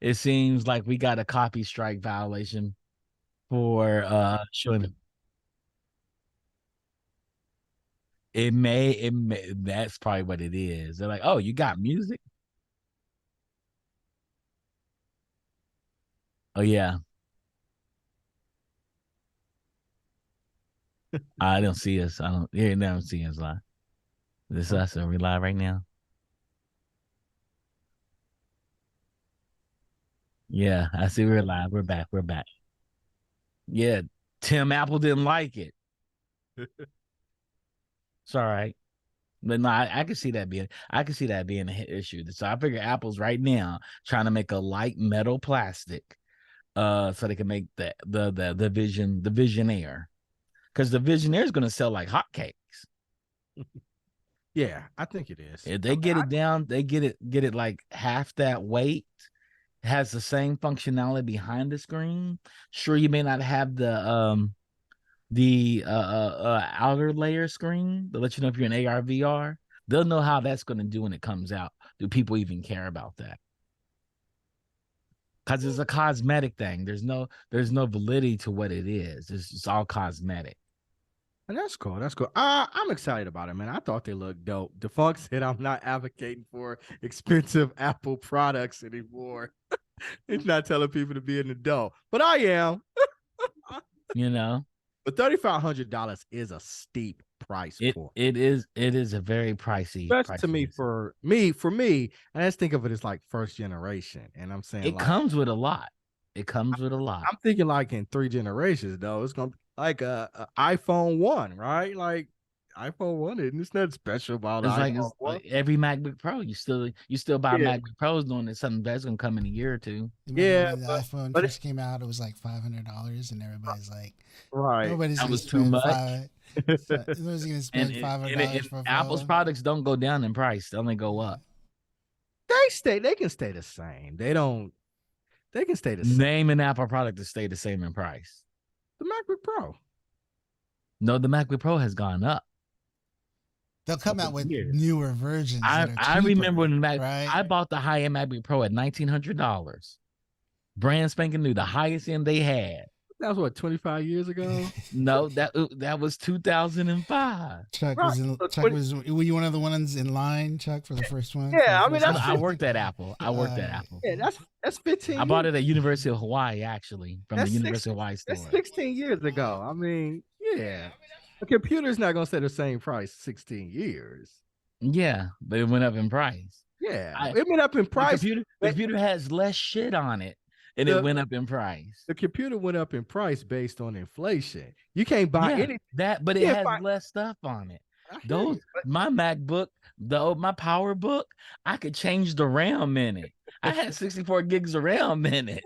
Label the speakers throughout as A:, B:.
A: it seems like we got a copy strike violation for showing. It may that's probably what it is. They're like, oh, you got music? Oh yeah. I don't see us. I don't yeah, now I'm seeing us live. This us, are we live right now? Yeah, I see we're live. We're back. We're back. Yeah. Tim Apple didn't like it. It's all right. But no, I can see that being an issue. So I figure Apple's right now trying to make a light metal plastic, so they can make the Vision Air, because the Vision Air is going to sell like hotcakes.
B: Yeah, I think it is.
A: If they get it down, they get it like half that weight, has the same functionality behind the screen. Sure, you may not have the outer layer screen to let you know if you're in AR VR. They'll know how that's going to do when it comes out. Do people even care about that? Because it's a cosmetic thing. There's no validity to what it is. It's all cosmetic.
B: And that's cool. That's cool. I'm excited about it, man. I thought they looked dope. Defunct said I'm not advocating for expensive Apple products anymore. He's not telling people to be an adult, but I am.
A: You know,
B: but $3,500 is a steep price for
A: it is a very pricey.
B: To me, for me, and I just think of it as like first generation. And I'm saying
A: it comes with a lot. It comes with a lot.
B: I'm thinking like in 3 generations, though, it's gonna be like a iPhone 1, right? Like iPhone 1, and it's not special about
A: it's like every MacBook Pro. You still buy MacBook Pros knowing that something that's gonna come in a year or two.
C: Remember when the iPhone first came out, it was like $500, and everybody's like,
B: right,
C: nobody's
A: that was too much.
C: Nobody's gonna spend $500 for a
A: Apple's
C: phone.
A: products don't go down in price; they only go up.
B: They can stay the same. They can stay the same.
A: Name an Apple product to stay the same in price.
B: The MacBook Pro.
A: No, the MacBook Pro has gone up.
C: They'll come out with newer versions.
A: I remember when
C: right?
A: I bought the high-end MacBook Pro at $1,900. Brand spanking new, the highest end they had.
B: That was what, 25 years ago?
A: No, that was 2005.
C: Chuck were you one of the ones in line, Chuck, for the first one?
B: Yeah, I mean,
A: I worked at Apple.
B: Yeah, that's 15.
A: I bought it at University of Hawaii, actually, from the University of Hawaii store.
B: That's 16 years ago. I mean, yeah. A computer's not gonna stay the same price 16 years.
A: Yeah, but it went up in price.
B: Yeah, it went up in price.
A: The computer has less shit on it, and it went up in price.
B: The computer went up in price based on inflation. You can't buy anything
A: but it has less stuff on it. My MacBook, my PowerBook, I could change the RAM in it. I had 64 gigs of RAM in it.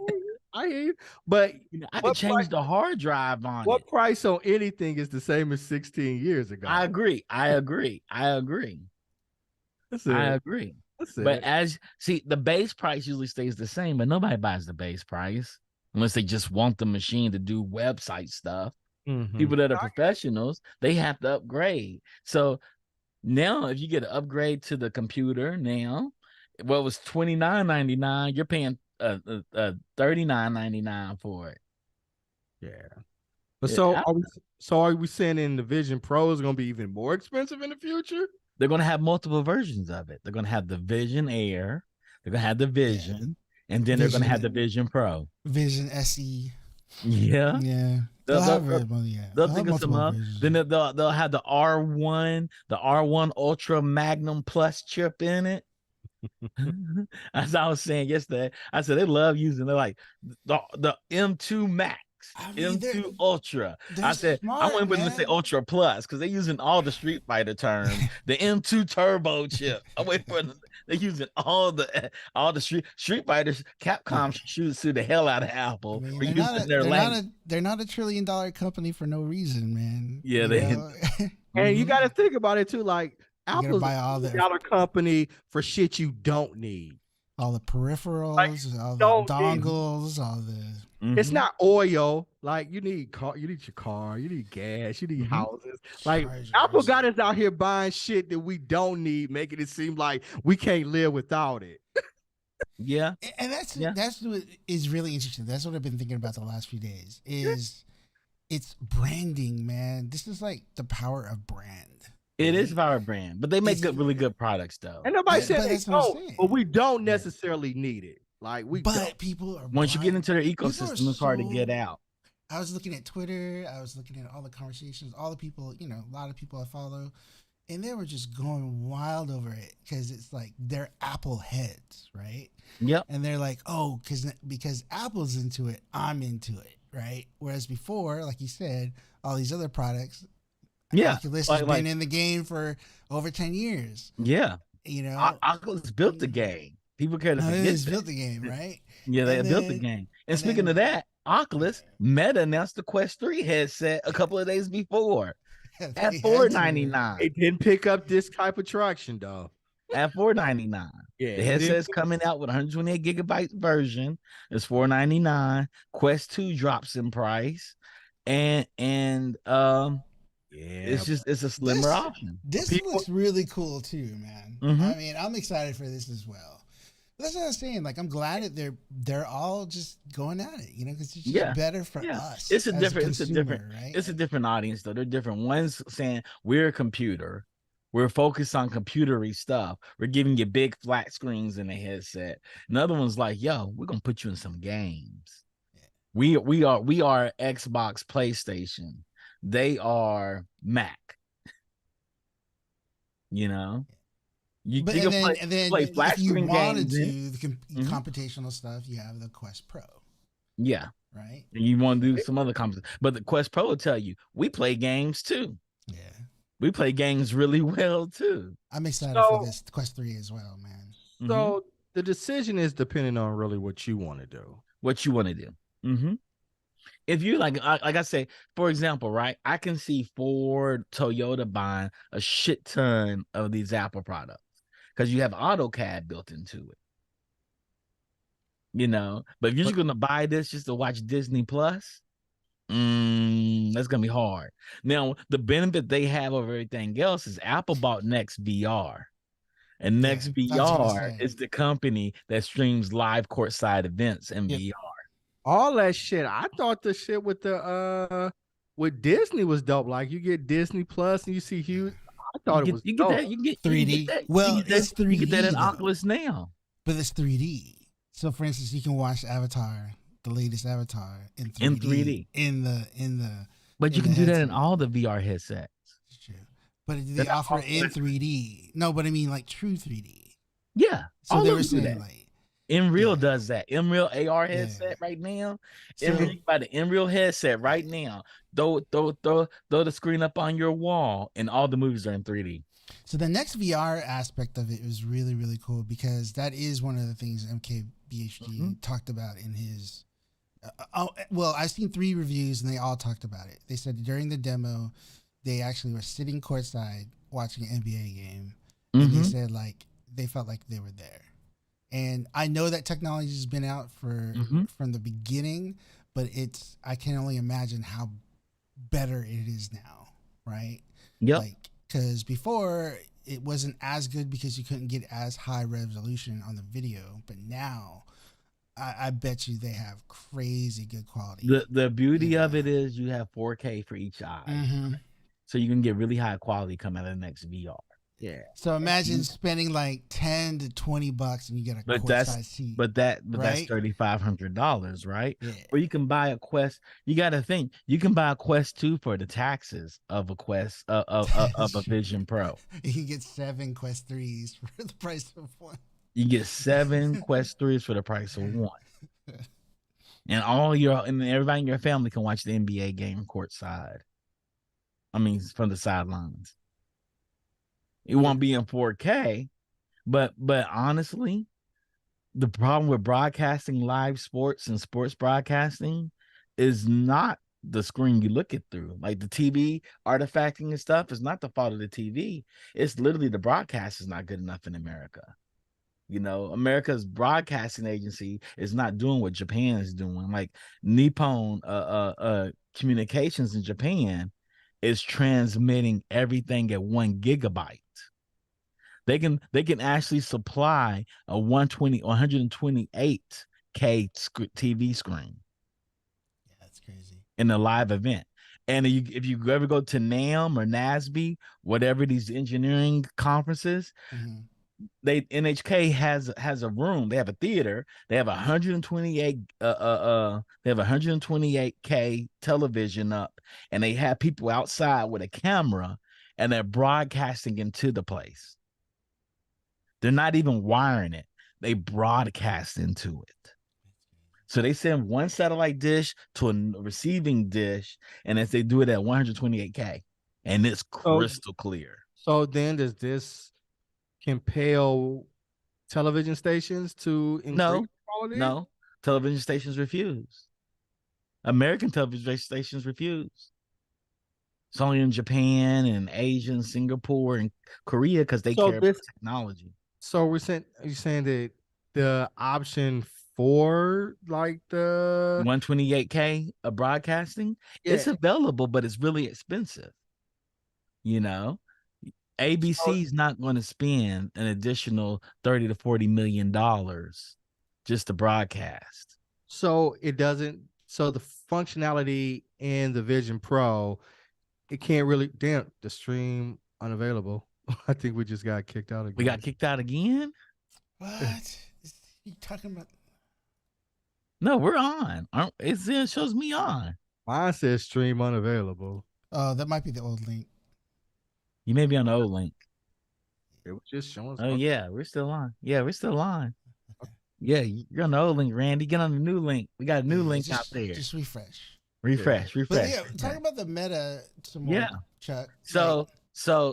B: I hear you, but
A: I could change the hard drive on it.
B: What price on anything is the same as 16 years ago?
A: I agree. But the base price usually stays the same, but nobody buys the base price unless they just want the machine to do website stuff. Mm-hmm. People that are professionals, they have to upgrade. So now if you get an upgrade to the computer now, what was $29.99, you're paying $39.99 for it.
B: Yeah. But are we saying in the Vision Pro is going to be even more expensive in the future?
A: They're going to have multiple versions of it. They're going to have the Vision Air, they're going to have the Vision, and then they're going to have the Vision Pro,
C: Vision SE.
A: Yeah.
C: They'll
A: think of some up. Then they'll have the R1 Ultra Magnum Plus chip in it. As I was saying yesterday, I said they love using. They're like the M2 Max, M2 Ultra. I said I went with them to say Ultra Plus because they're using all the Street Fighter terms. The M2 Turbo chip. I wait for them. They're using all the Street Fighters. Capcom shoots the hell out of Apple.
C: They're not a $1 trillion company for no reason, man.
A: Yeah,
B: and you got to think about it too, like.
C: Apple's a
B: dollar company for shit you don't need.
C: All the peripherals, all the dongles, all the.
B: Mm-hmm. It's not oil. Like you need your car, you need gas, you need houses. Like Apple got us out here buying shit that we don't need, making it seem like we can't live without it.
A: Yeah.
C: And that's
A: Yeah.
C: that's what is really interesting. That's what I've been thinking about the last few days. Is it's branding, man. This is like the power of brand.
A: It is
C: Right?
A: our brand, but they make
C: It's
A: really good products though.
B: And nobody
C: yeah,
B: said
C: but
B: they
C: that's what I'm
B: don't, but
C: saying.
B: we don't
C: Yeah.
B: necessarily need it. Like we don't.
C: But people are
A: Once you get
C: buying.
A: into their
C: People are
A: ecosystem, it's hard to get
C: so.
A: out.
C: I was looking at Twitter. I was looking at all the conversations, all the people. A lot of people I follow, and they were just going wild over it because it's like they're Apple heads, right?
A: Yep.
C: And they're like, oh, because Apple's into it, I'm into it, right? Whereas before, like you said, all these other products,
A: Yeah.
C: Oculus has
A: Like
C: been in the game for over 10 years.
A: yeah.
C: You know,
A: Oculus built the game. People care to
C: no, it
A: forget
C: is
A: that.
C: built the game, right?
A: Yeah, they
C: And
A: built the
C: then,
A: game. And
C: and
A: speaking of
C: then,
A: that, Oculus, Meta announced the Quest 3 headset a couple of days before at
C: they had to.
A: $499.
B: It didn't pick up this type of traction, though.
A: At $499.
B: Yeah,
A: The
B: it didn't.
A: headset's coming out with 128 gigabyte version. It's $499. Quest 2 drops in price. And
B: Yeah,
A: it's a slimmer option.
C: This
B: people.
C: looks really cool too, man.
A: Mhm.
C: I mean, I'm excited for this as well. But that's what I'm saying. Like, I'm glad that they're all just going at it, because it's just
A: Yeah.
C: better for
A: Yeah.
C: us.
A: It's a
C: as
A: different,
C: consumer, right?
A: it's a different audience though. They're different. One's saying we're a computer. We're focused on computery stuff. We're giving you big flat screens in the headset. Another one's like, yo, we're gonna put you in some games. We are Xbox, PlayStation. They are Mac. You
C: But
A: can
C: and then
A: play flat
C: if you
A: screen
C: wanted
A: games.
C: to, the computational stuff, you have the Quest Pro,
A: Yeah.
C: right?
A: And you want to do some other competition. But the Quest Pro will tell you, we play games too.
C: Yeah.
A: We play games really well too.
C: I'm excited for this Quest 3 as well, man.
B: So the decision is depending on really what you want to do.
A: What you want to do. Mm-hmm. If you like I say, for example, right? I can see Ford, Toyota buying a shit ton of these Apple products because you have AutoCAD built into it. But if you're just gonna buy this just to watch Disney Plus, that's gonna be hard. Now, the benefit they have over everything else is Apple bought Next VR. And Next VR is the company that streams live courtside events in VR.
B: All that shit. I thought the shit with Disney was dope. Like you get Disney Plus and you see huge. I thought it was
A: you
B: dope.
A: get that. You get
C: 3D. Well, it's 3D.
A: You get that in Oculus now.
C: But it's 3D. So, for instance, you can watch Avatar, the latest Avatar, in 3D. In the.
A: But you can do that in all the VR headsets.
C: True. But they offer it in 3D. No, but I mean like true 3D.
A: Yeah.
C: So they were saying like.
A: Unreal does that. Unreal AR headset right now. So, by the Unreal headset right now. Throw the screen up on your wall, and all the movies are in 3D.
C: So the next VR aspect of it was really, really cool because that is one of the things MKBHD talked about in his. Well, I've seen 3 reviews and they all talked about it. They said during the demo, they actually were sitting courtside watching an NBA game, and they said like they felt like they were there. And I know that technology has been out from the beginning, but I can only imagine how better it is now, right?
A: Yep.
C: Like, because before it wasn't as good because you couldn't get as high resolution on the video, but now I bet you they have crazy good quality.
A: The beauty of it is you have 4K for each eye, so you can get really high quality coming out of the next VR. Yeah.
C: So imagine spending like $10 to $20 and you get a courtside seat.
A: But that's $3,500, right? Yeah. Or you can buy a Quest. You got to think you can buy a Quest 2 for the taxes of a Quest of a Vision Pro.
C: You can get 7 Quest 3s for the price of 1.
A: You get 7 Quest 3s for the price of 1. And everybody in your family can watch the NBA game courtside. I mean, from the sidelines. It won't be in 4K, but honestly, the problem with broadcasting live sports and sports broadcasting is not the screen you look it through. Like the TV artifacting and stuff is not the fault of the TV. It's literally the broadcast is not good enough in America. America's broadcasting agency is not doing what Japan is doing. Like Nippon Communications in Japan is transmitting everything at 1 gigabyte. They can actually supply a 120 or 128K TV screen
C: Yeah, that's crazy.
A: in a live event. And if you ever go to NAM or NASB, whatever these engineering conferences,
C: Mm-hmm.
A: NHK has a room. They have a theater. They have 128 they have 128K television up, and they have people outside with a camera, and they're broadcasting into the place. They're not even wiring it. They broadcast into it. So they send one satellite dish to a receiving dish, and as they do it at 128K, and it's
B: So,
A: crystal clear.
B: so then does this compel television stations to increase
A: No,
B: quality?
A: no, television stations refuse. American television stations refuse. It's only in Japan and Asia and Singapore and Korea because they
B: So
A: care about
B: this,
A: technology.
B: so are you saying that the option for like the
A: 128K of broadcasting,
B: yeah,
A: it's available, but it's really expensive. You know,
B: so,
A: ABC's not going to spend an additional 30 to $40 million just to broadcast.
B: so it doesn't so the functionality in the Vision Pro, it can't really damn the stream unavailable. I think we just got kicked out
A: We got
B: again.
A: kicked out again.
C: What? You talking about?
A: No, we're on. It shows me on.
B: Mine says stream unavailable.
C: Oh, that might be the old link.
A: You may be on the old link.
B: It was just showing us.
A: Oh yeah, we're still on. Yeah, we're still on. Yeah, you're on the old link, Randy. Get on the new link. We got a new
C: Yeah,
A: link out there.
C: just refresh.
A: Refresh,
C: But
A: refresh.
C: yeah, talk
A: refresh.
C: about the meta some more,
A: Yeah.
C: Chuck.
A: So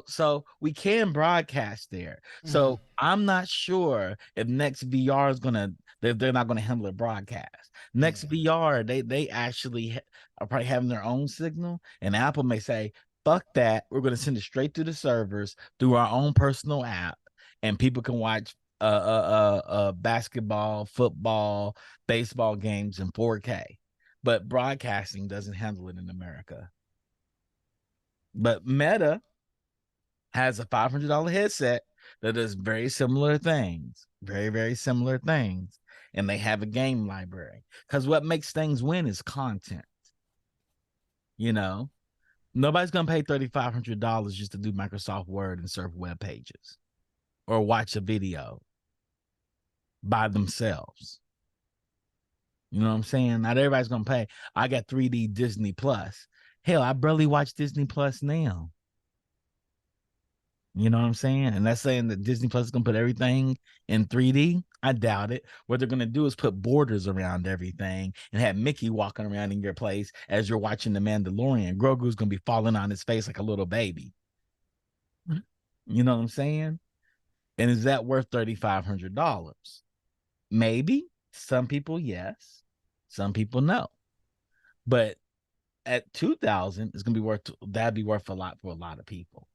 A: so we can broadcast there. So I'm not sure if Next VR is gonna they're not gonna handle a broadcast. Next VR, they actually are probably having their own signal, and Apple may say, fuck that, we're gonna send it straight through the servers through our own personal app, and people can watch basketball, football, baseball games in 4K. But broadcasting doesn't handle it in America. But Meta has a $500 headset that does very similar things, very, very similar things. And they have a game library because what makes things win is content. You know, nobody's going to pay $3,500 just to do Microsoft Word and surf web pages or watch a video by themselves. You know what I'm saying? Not everybody's going to pay. I got 3D Disney Plus. Hell, I barely watch Disney Plus now. You know what I'm saying? And that's saying that Disney Plus is gonna put everything in 3D. I doubt it. What they're gonna do is put borders around everything and have Mickey walking around in your place as you're watching The Mandalorian. Grogu's gonna be falling on his face like a little baby. You know what I'm saying? And is that worth $3,500? Maybe. Some people, yes. Some people, no. But at 2,000, it's gonna be worth that'd be worth a lot for a lot of people.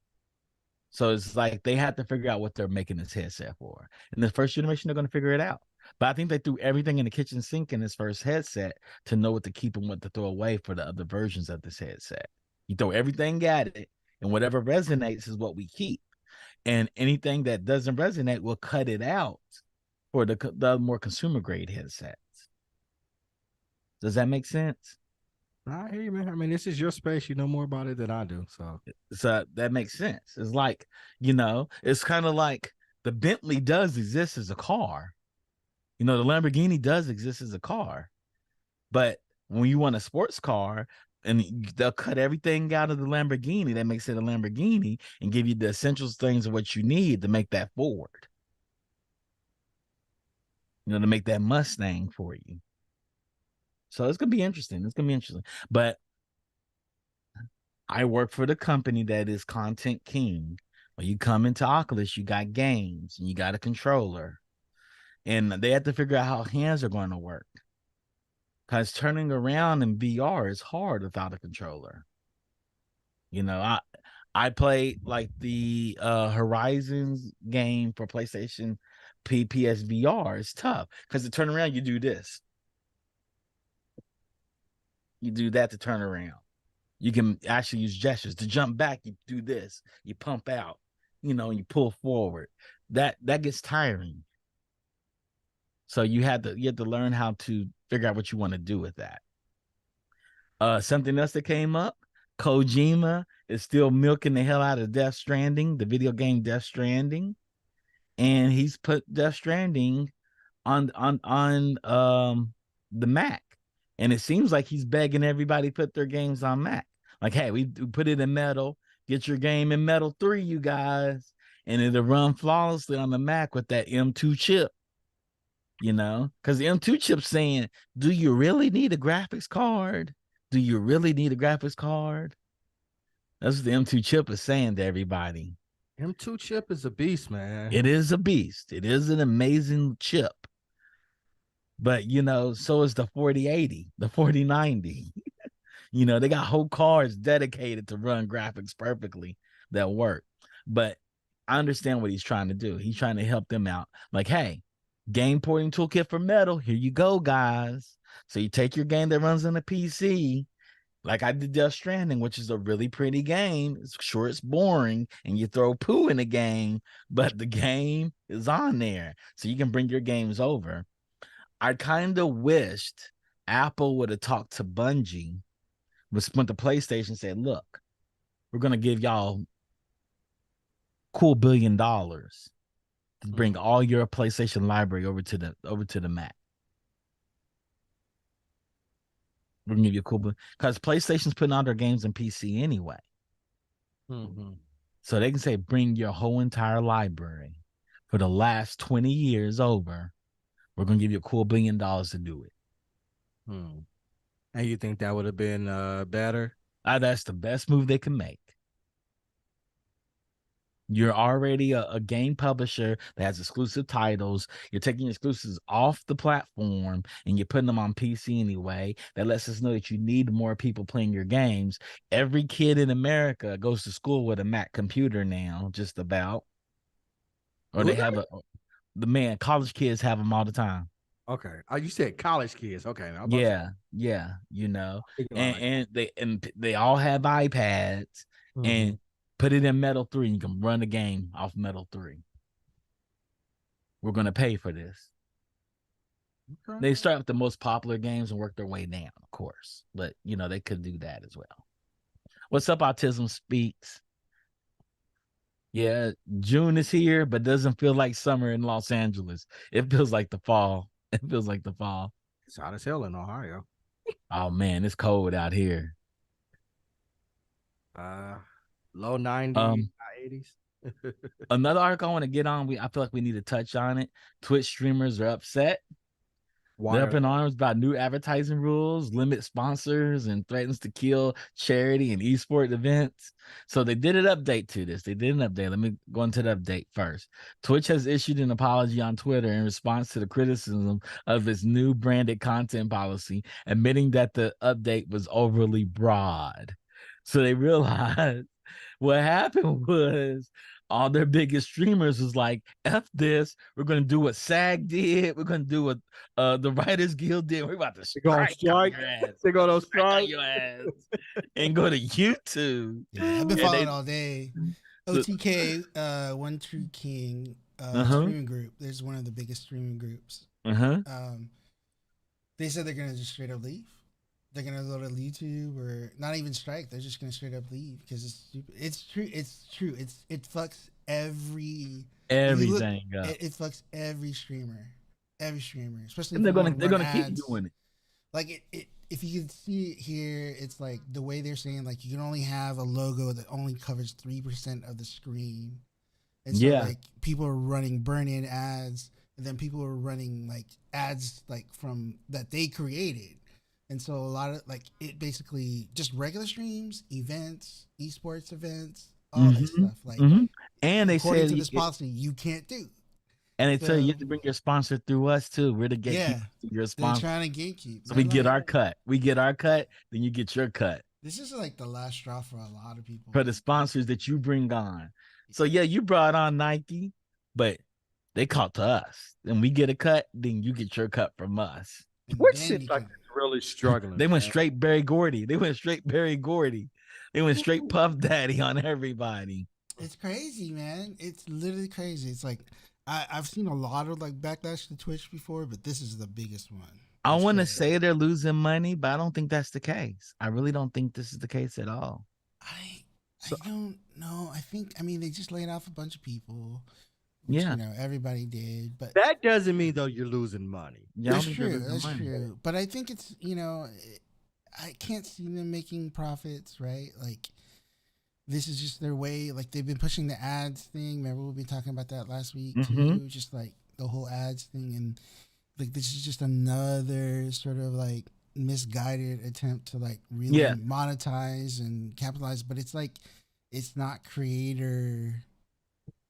A: So it's like they have to figure out what they're making this headset for. And the first generation, they're going to figure it out. But I think they threw everything in the kitchen sink in this first headset to know what to keep and what to throw away for the other versions of this headset. You throw everything at it, and whatever resonates is what we keep. And anything that doesn't resonate, we'll cut it out for the more consumer grade headsets. Does that make sense?
B: I hear you, man. I mean, this is your space. You know more about it than I do.
A: So that makes sense. It's like, it's kind of like the Bentley does exist as a car. The Lamborghini does exist as a car. But when you want a sports car, and they'll cut everything out of the Lamborghini that makes it a Lamborghini and give you the essentials things of what you need to make that Ford. To make that Mustang for you. So it's gonna be interesting. But I work for the company that is Content King. When you come into Oculus, you got games and you got a controller. And they have to figure out how hands are going to work. Because turning around in VR is hard without a controller. I played like the Horizons game for PlayStation PPS VR. It's tough because to turn around, you do this. You do that to turn around. You can actually use gestures to jump back. You do this. You pump out, and you pull forward. that gets tiring. So you have to learn how to figure out what you want to do with that. Something else that came up, Kojima is still milking the hell out of Death Stranding, the video game Death Stranding, and he's put Death Stranding on the Mac, and it seems like he's begging everybody to put their games on Mac. Like, hey, we put it in Metal. Get your game in Metal 3, you guys, and it'll run flawlessly on the Mac with that M2 chip. You know, because the M2 chip's saying, "Do you really need a graphics card? Do you really need a graphics card?" That's what the M2 chip is saying to everybody.
B: M2 chip is a beast, man.
A: It is a beast. It is an amazing chip. But, you know, so is the 4080, the 4090. You know, they got whole cards dedicated to run graphics perfectly that work. But I understand what he's trying to do. He's trying to help them out. Like, hey, game porting toolkit for Metal. Here you go, guys. So you take your game that runs on a PC, like I did Death Stranding, which is a really pretty game. It's sure it's boring, and you throw poo in the game, but the game is on there. So you can bring your games over. I kind of wished Apple would have talked to Bungie, went to PlayStation and said, look, we're going to give y'all cool $1 billion to bring all your PlayStation library over to the Mac. We're gonna give you a cool, because PlayStation's putting all their games in PC anyway. So they can say, bring your whole entire library for the last 20 years over. We're gonna give you a cool $1 billion to do it.
B: And you think that would have been better?
A: That's the best move they can make. You're already a game publisher that has exclusive titles. You're taking exclusives off the platform and you're putting them on PC anyway. That lets us know that you need more people playing your games. Every kid in America goes to school with a Mac computer now, just about. Or they have college kids have them all the time.
B: Okay. You said college kids. Okay.
A: Yeah, you know. And they all have iPads and put it in Metal 3 and you can run the game off Metal 3. We're going to pay for this. Okay. They start with the most popular games and work their way down, of course. But, you know, they could do that as well. What's up, Autism Speaks? Yeah, June is here, but doesn't feel like summer in Los Angeles. It feels like the fall. It feels like the fall.
B: It's hot as hell in Ohio.
A: Oh, man, it's cold out here.
B: Low 90s, high 80s.
A: Another article I want to get on, I feel like we need to touch on it. Twitch streamers are upset. They're up in arms about new advertising rules, limit sponsors, and threatens to kill charity and esports events. So they did an update to this. Let me go into the update first. Twitch has issued an apology on Twitter in response to the criticism of its new branded content policy, admitting that the update was overly broad. So they realized what happened was all their biggest streamers was like, F this, we're going to do what SAG did, we're going to do what the Writers Guild did, we're about to strike your ass.
B: They're going to strike
A: your ass and go to YouTube.
C: Yeah, I've been following all day. OTK, One True King streaming group. There's one of the biggest streaming groups. They said they're going to just straight up leave. They're gonna go to YouTube or not even strike. They're just gonna straight up leave because it's stupid. It's true. It fucks everything. It fucks every streamer, especially.
A: And they're gonna keep doing it.
C: Like if you can see it here, it's like the way they're saying like you can only have a logo that only covers 3% of the screen, and so like people are running burn-in ads, and then people are running like ads like from that they created. And so a lot of like it basically just regular streams, events, esports events, all that stuff. Like,
A: and they
C: according
A: said
C: to this policy, you can't do.
A: And they tell you have to bring your sponsor through us too. We're the gatekeepers. Your sponsor.
C: They're trying to gatekeep.
A: So we get our cut. We get our cut, then you get your cut.
C: This is like the last straw for a lot of people.
A: For the sponsors that you bring on. So yeah, you brought on Nike, but they caught to us. And we get a cut, then you get your cut from us.
B: Which seems like it's really struggling.
A: They went straight Berry Gordy. They went straight Puff Daddy on everybody.
C: It's crazy, man. It's literally crazy. It's like I've seen a lot of like backlash to Twitch before, but this is the biggest one.
A: I
C: It's
A: want to
C: for
A: say they're losing money, but I don't think that's the case. I really don't think this is the case at all.
C: I
B: So
C: don't know. I mean they just laid off a bunch of people, which
A: Yeah,
C: everybody did, but
B: that doesn't mean though you're losing money.
A: yeah, I don't
C: that's
A: think they're
C: true.
A: losing
C: That's
A: money.
C: true. But I think it's I can't see them making profits, right? Like this is just their way. Like they've been pushing the ads thing. Remember we've been talking about that last week
A: Mm-hmm.
C: too. Just like the whole ads thing, and like this is just another sort of like misguided attempt to like really
A: Yeah,
C: monetize and capitalize. But it's like it's not creator.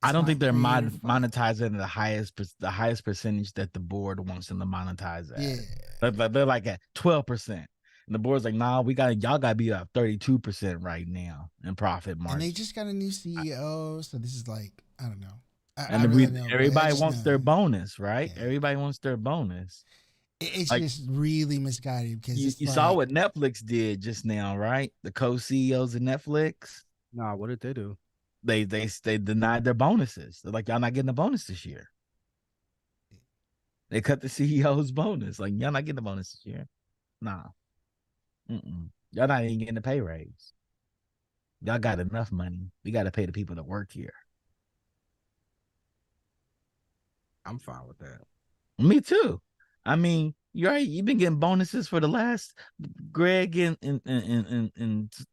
A: I
C: It's
A: don't
C: not
A: think they're
C: creator fun.
A: monetizing the highest percentage that the board wants them to monetize
C: Yeah.
A: at. They're like at 12%. And the board's like, nah, y'all gotta be at 32% right now in profit
C: And they
A: margin.
C: just got a new CEO, so this is like I don't know. I
A: And
C: really don't know, but I
A: everybody
C: just
A: wants
C: know.
A: their bonus, right?
C: Yeah.
A: Everybody wants their bonus.
C: It's
A: Like
C: just really misguided because
A: you,
C: it's
A: you saw
C: like
A: what Netflix did just now, right? The co-CEOs of Netflix,
B: Nah, what did they do?
A: they denied their bonuses. They're like, y'all not getting a bonus this year. They cut the CEO's bonus. Like, y'all not getting a bonus this year. Nah. Mm-mm. Y'all not even getting a pay raise. Y'all got enough money. We got to pay the people that work here.
B: I'm fine with that.
A: Me too. I mean, you're right. You've been getting bonuses for the last Greg and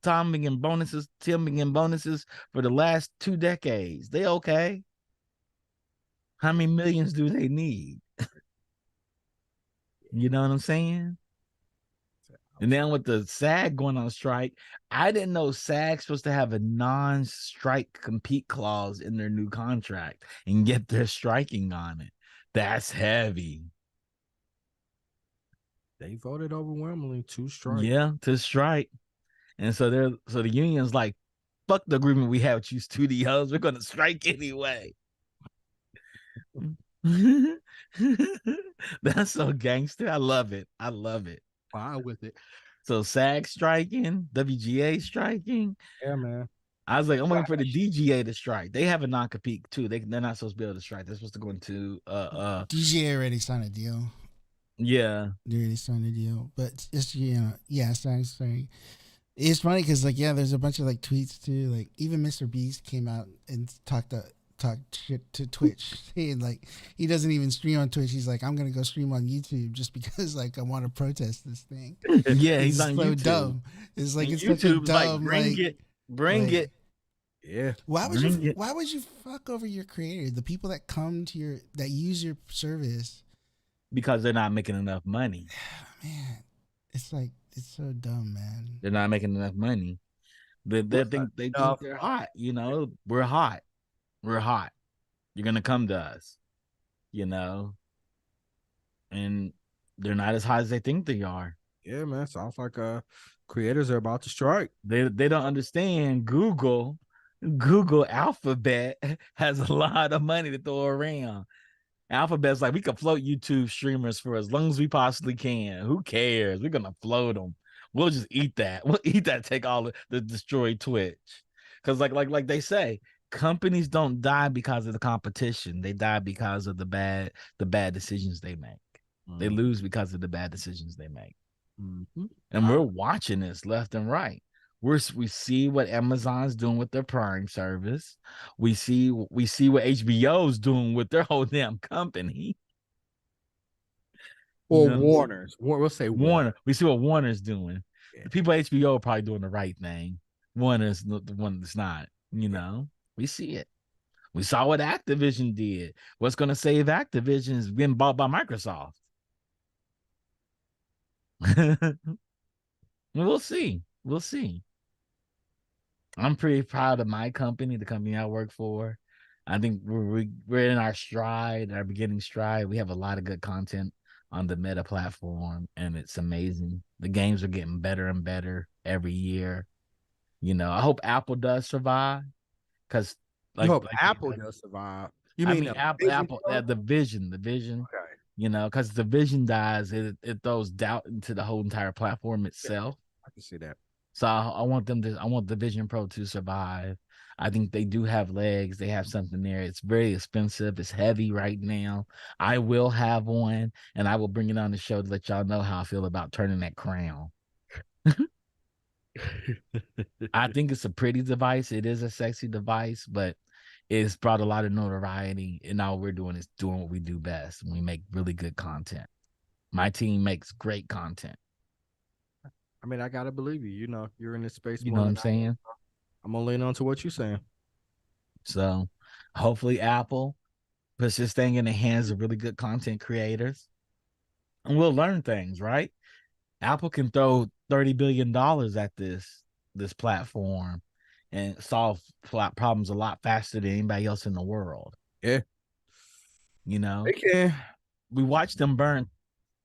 A: Tom been getting bonuses. Tim been getting bonuses for the last 2 decades. They okay. How many millions do they need? You know what I'm saying? And then with the SAG going on strike, I didn't know SAG's supposed to have a non-strike compete clause in their new contract, and yet they're striking on it. That's heavy.
B: They voted overwhelmingly to strike.
A: Yeah, to strike. And so the union's like, fuck the agreement we have with you studios. We're gonna strike anyway. That's so gangster. I love it. I love it.
B: Fine with it.
A: So SAG striking, WGA striking.
B: Yeah, man.
A: I was like, I'm waiting for the DGA to strike. They have a non-compete too. They're not supposed to be able to strike. They're supposed to go into
C: DJ already signed a deal.
A: yeah.
C: They already signed a deal, but it's yeah. Sorry. It's funny because like there's a bunch of like tweets too. Like even Mr. Beast came out and talked shit to Twitch, saying like he doesn't even stream on Twitch. He's like, I'm gonna go stream on YouTube just because like I want to protest this thing.
A: Yeah, he's
C: It's
A: on
C: so
A: YouTube.
C: dumb. It's like
A: And
C: it's such a
A: YouTube's like,
C: dumb
A: bring it, bring
C: like,
A: it.
B: Yeah.
C: Why
A: Bring it.
C: would you fuck over your creator? The people that come to that use your service,
A: Because they're not making enough money.
C: man. It's like it's so dumb, man.
A: They're not making enough money. They think they're hot. You know, we're hot. We're hot. You're gonna come to us. You know, and they're not as hot as they think they are.
B: Yeah, man. Sounds like creators are about to strike.
A: They don't understand Google Alphabet has a lot of money to throw around. Alphabet's like, we can float YouTube streamers for as long as we possibly can. Who cares? We're gonna float them. We'll just eat that. We'll eat that. Take all the destroy Twitch. Because like they say, companies don't die because of the competition. They die because of the bad decisions they make. They lose because of the bad decisions they make.
B: Mm-hmm.
A: And we're watching this left and right. We see what Amazon's doing with their Prime service. We see what HBO's doing with their whole damn company.
B: Or
A: You know?
B: Warner's. We'll say
A: Warner. We see what Warner's doing.
B: Yeah.
A: The people at HBO are probably doing the right thing. Warner's the one that's not. You know, we see it. We saw what Activision did. What's going to save Activision is being bought by Microsoft. We'll see. We'll see. I'm pretty proud of my company, the company I work for. I think we're in our stride, our beginning stride. We have a lot of good content on the Meta platform, and it's amazing. The games are getting better and better every year. You know, I hope Apple does survive because,
B: You hope Apple does survive. You mean
A: Apple, the vision,
B: Okay.
A: you know, because the vision dies, it throws doubt into the whole entire platform itself.
B: I can see that.
A: So I want the Vision Pro to survive. I think they do have legs. They have something there. It's very expensive. It's heavy right now. I will have one, and I will bring it on the show to let y'all know how I feel about turning that crown. I think it's a pretty device. It is a sexy device, but it's brought a lot of notoriety. And all we're doing is doing what we do best. And we make really good content. My team makes great content.
B: I mean, I gotta believe you. You know, you're in this space
A: You
B: more
A: know what
B: than
A: I'm saying?
B: I'm gonna lean on to what you're saying.
A: So hopefully Apple puts this thing in the hands of really good content creators. And we'll learn things, right? Apple can throw $30 billion at this platform and solve problems a lot faster than anybody else in the world.
B: Yeah,
A: You know,
B: they can.
A: we watched them burn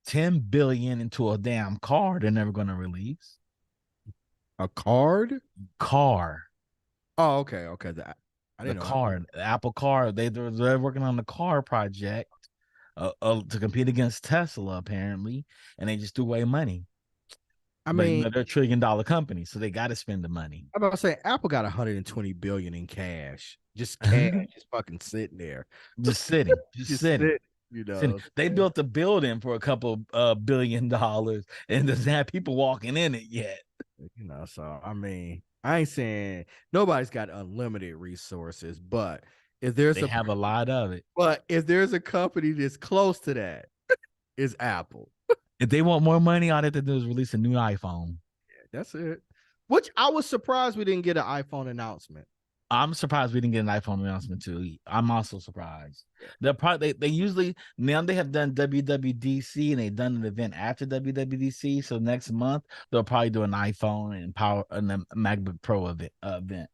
A: 10 billion into a damn car they're never going to release.
B: A card?
A: Car.
B: Oh, okay, okay. That I
A: The
B: didn't know.
A: car, the Apple car. They're working on the car project to compete against Tesla, apparently, and they just threw away money.
B: I
A: But you
B: mean,
A: know, they're $1 trillion company, so they got to spend the money.
B: I'm about to say Apple got 120 billion in cash, just cash, just fucking sitting there,
A: Just sitting, just
B: just
A: sitting.
B: sitting. You
A: Sitting.
B: know,
A: They built a building for a couple $1 billion and doesn't have people walking in it yet.
B: you know. So I mean, I ain't saying nobody's got unlimited resources, but if there's
A: They have a lot of it.
B: if there's a company that's close to that, is Apple.
A: If they want more money, all they have to do is release a new iPhone.
B: That's it. Which I was surprised we didn't get an iPhone announcement.
A: I'm surprised we didn't get an iPhone announcement too. I'm also surprised. They're probably they usually now they have done WWDC and they've done an event after WWDC. So next month they'll probably do an iPhone and power and the MacBook Pro event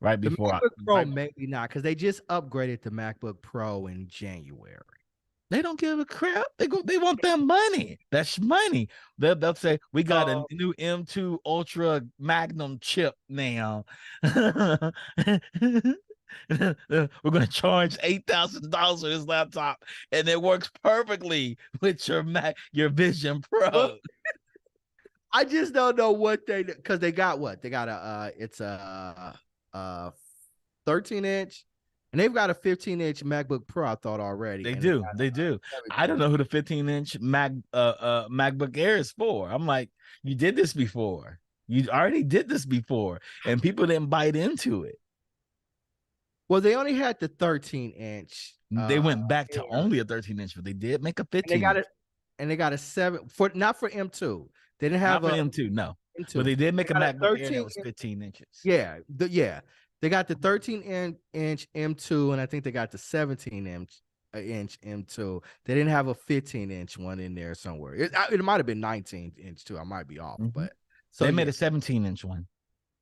A: right
B: The
A: before
B: MacBook Pro
A: right,
B: maybe not because they just upgraded the MacBook Pro in January.
A: they don't give a crap. They want that money. That's money. They'll say we got a new M2 Ultra Magnum chip now. We're gonna charge $8,000 for this laptop, and it works perfectly with your Vision Pro.
B: I just don't know what because they got what they got it's a 13-inch. And they've got a 15-inch MacBook Pro, I thought already.
A: They do. I don't know who the 15-inch MacBook Air is for. I'm like, you did this before. You already did this before, and people didn't bite into it.
B: Well, they only had the 13-inch.
A: They went back to only a 13-inch, but they did make a 15.
B: And they got a 7 for not for M2. They didn't have
A: not for M2, no.
B: M2.
A: But they did make a MacBook Air that was 15 inches.
B: Yeah, they got the 13-inch M2, and I think they got the 17-inch M2. They didn't have a 15-inch one in there somewhere. It might have been 19-inch too. I might be off, but
A: so they made a 17-inch one.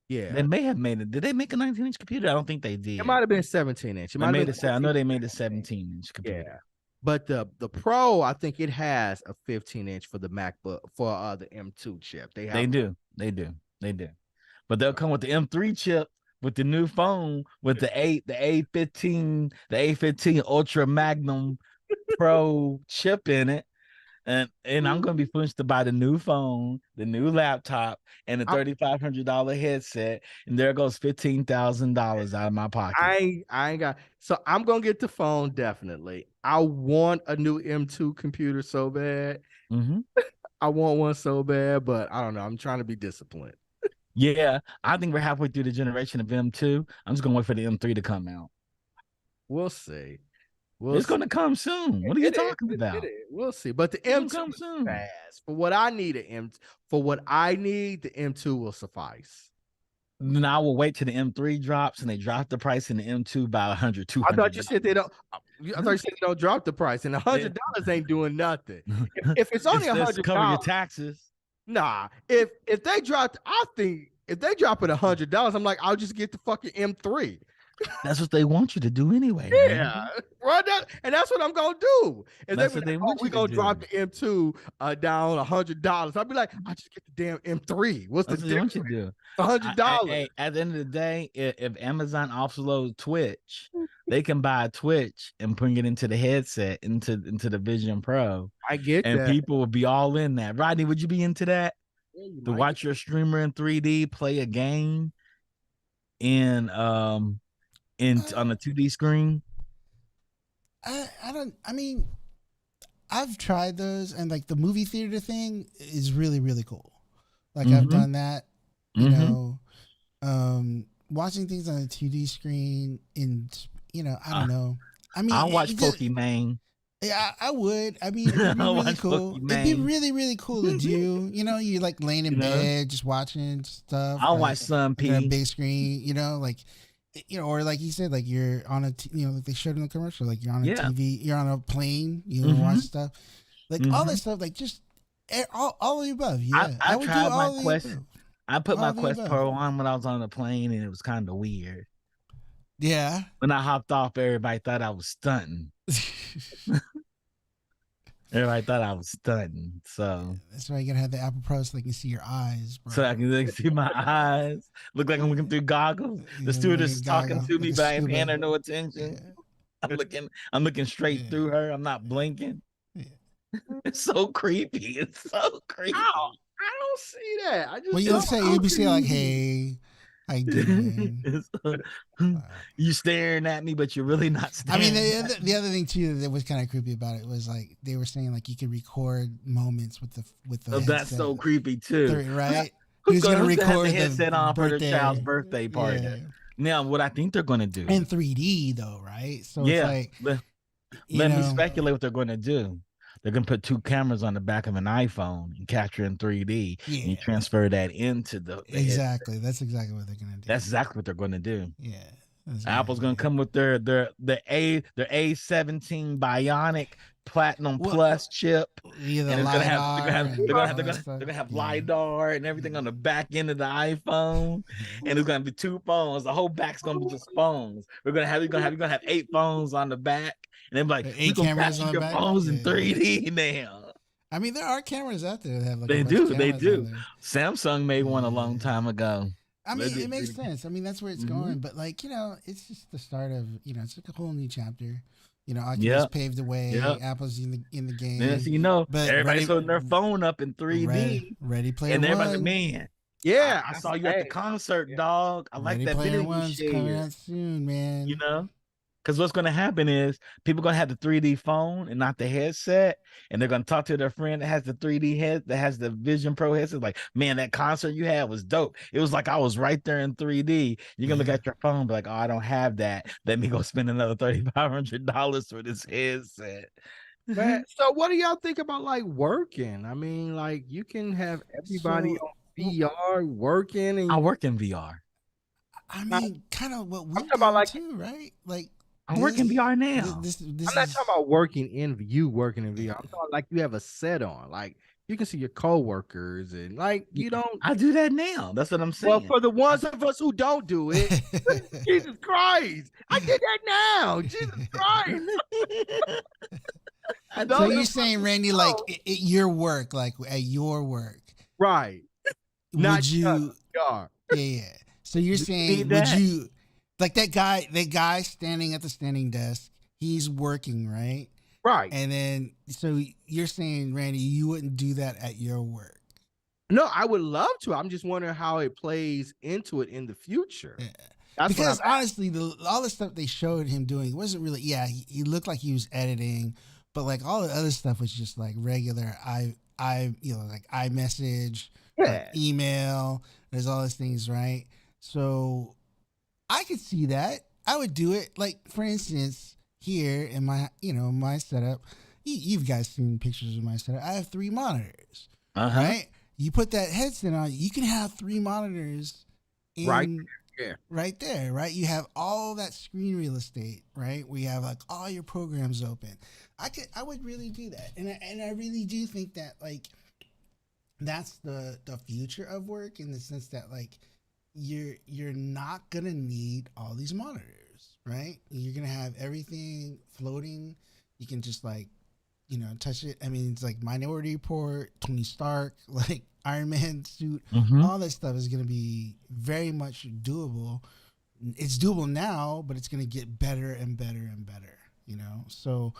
B: Yeah,
A: they may have made it. Did they make a 19-inch computer? I don't think they did.
B: It might have been 17-inch.
A: I know they made a 17-inch computer.
B: Yeah, but the Pro, I think it has a 15-inch for the MacBook for the M2 chip. They
A: do. But they'll come with the M3 chip. With the new phone, with the A15 Ultra Magnum Pro chip in it, and I'm gonna be pushed to buy the new phone, the new laptop, and the $3,500 headset, and there goes $15,000 out of my pocket.
B: I ain't got. So I'm gonna get the phone definitely. I want a new M2 computer so bad. I want one so bad, but I don't know. I'm trying to be disciplined.
A: Yeah, I think we're halfway through the generation of M2. I'm just gonna wait for the M3 to come out.
B: We'll see.
A: It's gonna come soon. What are you talking about?
B: We'll see. But the M2 is fast. For what I need, the M2 will suffice.
A: Then I will wait till the M3 drops and they drop the price in the M2 by $100, $200.
B: I thought you said they don't. I thought you said they don't drop the price, and $100 ain't doing nothing. If it's only $100,
A: cover your taxes.
B: Nah, if they dropped, I think if they drop it $100, I'm like, I'll just get the fucking M3.
A: That's what they want you to do anyway.
B: Yeah, right. And that's what I'm gonna do. And
A: that's what they want you to do.
B: We're gonna drop the M2 down $100. I'll be like, I just get the damn M3. What's the difference?
A: What you do?
B: $100.
A: At the end of the day, if Amazon offloads Twitch, they can buy Twitch and bring it into the headset, into the Vision Pro.
B: I get that.
A: And people will be all in that. Rodney, would you be into that? To watch your streamer in 3D play a game? in on the 2D screen.
C: I don't. I mean, I've tried those, and like the movie theater thing is really really cool. Like I've
A: Mm-hmm.
C: done that. You
A: Mm-hmm.
C: know, watching things on a 2D screen in I
A: I,
C: don't know. I mean,
A: I watch
C: it just,
A: Pokemon.
C: yeah, I would. I mean, it'd be
A: I
C: really
A: watch
C: cool. It'd be
A: Pokemon.
C: really really cool to do. You're like laying in
A: You know,
C: bed just watching stuff,
A: I
C: right?
A: watch Sun
C: Like on a
A: P.
C: big screen. Like or like you said, like you're on like they showed in the commercial, like you're on a
A: Yeah.
C: TV, you're on a plane,
A: Mm-hmm.
C: watch stuff, like all
A: Mm-hmm.
C: that stuff, like just all of the above.
A: I
C: Yeah,
A: I
C: I would do
A: tried my
C: all of the
A: Quest.
C: above.
A: I put
C: All
A: my
C: of the
A: Quest
C: above.
A: Pro on when I was on the plane, and it was kind of weird.
C: Yeah.
A: When I hopped off, everybody thought I was stunting. Everybody thought I was stunting. So
C: That's why you gotta have the Apple Pro so they can see your eyes, bro.
A: I can like, see my eyes. Look like I'm looking through goggles. The
C: Like
A: stewardess
C: a
A: is talking
C: goggle,
A: to
C: like
A: me,
C: a
A: but I ain't paying
C: scuba.
A: her no
C: Yeah.
A: attention. I'm looking straight
C: Yeah.
A: through her. I'm not blinking.
C: Yeah.
A: It's so creepy. It's so creepy.
B: I don't see that. I
C: Well,
B: just
C: you'll
B: don't.
C: say you'll be saying like, "Hey, how you doing?" Uh,
A: You staring at me, but you're really not
C: I
A: staring.
C: mean, the other thing too that was kind of creepy about it was like they were saying like you could record moments with the
A: Oh, that's
C: headset,
A: so creepy too.
C: right?
A: Who's
C: Who's
A: gonna,
C: gonna
A: who's gonna have the
C: record the
A: headset on for their child's
C: birthday?
A: birthday party?
C: Yeah,
A: Now, what I think they're gonna do,
C: in 3D though, right? So it's
A: yeah,
C: like
A: let me speculate what they're gonna do. They're gonna put two cameras on the back of an iPhone and capture in 3D,
C: yeah,
A: and you transfer that into the
C: exactly.
A: headset.
C: That's exactly what they're gonna do.
A: That's exactly what they're gonna do.
C: Yeah, that's
A: Apple's gonna come with their A17 Bionic Platinum Plus chip,
C: yeah, the
A: and it's gonna have
C: LiDAR and all that stuff.
A: they're gonna have
C: Yeah.
A: LiDAR and everything on the back end of the iPhone, and it's gonna be two phones. The whole back's gonna be just phones. You're gonna have 8 phones on the back, and they're like, we
C: 8
A: gonna
C: cameras
A: capture
C: on the
A: your
C: back.
A: phones in
C: Yeah.
A: 3D now.
C: I mean, there are cameras out there that have like
A: They
C: a bunch of
A: do, they
C: cameras on
A: do.
C: there.
A: Samsung made one a long time ago.
C: I mean, it makes sense. I mean, that's where it's
A: Mhm.
C: going. But like, it's just the start of it's like a whole new chapter. Oculus paved the way.
A: Yep.
C: Apple's in the game.
A: Yes,
C: But
A: everybody's holding their phone up in 3D.
C: Ready Player
A: And everybody's like,
C: One.
A: man,
B: Yeah,
A: I saw you at the concert, dog. I like that
C: Player
A: video you
C: One's coming out
A: shared.
C: soon, man.
A: Because what's going to happen is people going to have the 3D phone and not the headset, and they're going to talk to their friend that has the 3D head, that has the Vision Pro headset. Like, man, that concert you had was dope. It was like I was right there in 3D. You're going to look at your phone, be like, oh, I don't have that. Let me go spend another $3,500 for this headset.
B: Man, so what do y'all think about like working? I mean, like you can have everybody on VR working, and
A: I work in VR.
C: I mean, kind of what we
B: talking about like
C: too, right? Like
A: I work in VR now.
C: This
B: I'm not talking about working in VR. I'm talking like you have a set on, like you can see your coworkers, and like you don't.
A: I do that now. That's what I'm saying.
B: Well, for the ones of us who don't do it, Jesus Christ, I did that now. Jesus Christ.
C: So you're saying, Randy, like your work, like at your work,
B: right?
C: Would you?
B: VR.
C: Yeah. So you're saying, would you, like that guy standing at the standing desk, he's working, right?
B: Right.
C: And then, so you're saying, Randy, you wouldn't do that at your work?
B: No, I would love to. I'm just wondering how it plays into it in the future.
C: Yeah. Because honestly, all the stuff they showed him doing wasn't really. Yeah, he looked like he was editing, but like all the other stuff was just like regular. like iMessage, like email. There's all those things, right? So I could see that. I would do it. Like, for instance, here in my, my setup, you've guys seen pictures of my setup. I have 3 monitors, right? You put that headset on, you can have 3 monitors right there, right? You have all that screen real estate, right? We have like all your programs open. I would really do that. And I really do think that like that's the future of work, in the sense that like you're not gonna need all these monitors, right? You're gonna have everything floating. You can just like, touch it. I mean, it's like Minority Report, Tony Stark, like Iron Man suit. All that stuff is gonna be very much doable. It's doable now, but it's gonna get better and better and better. So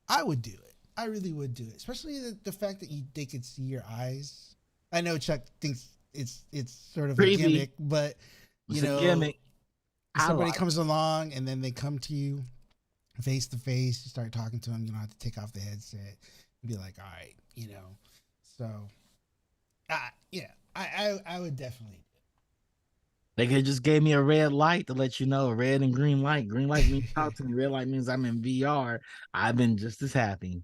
C: I would do it. I really would do it, especially the fact that they could see your eyes. I know Chuck thinks it's sort of
A: Creepy.
C: a gimmick, but
A: it's a gimmick.
C: somebody comes along and then they come to you face to face. You start talking to them. You don't have to take off the headset and be like, all right, So, yeah, I would definitely.
A: They could just gave me a red light to let you know, a red and green light. Green light means talk to me. Red light means I'm in VR. I've been just as happy.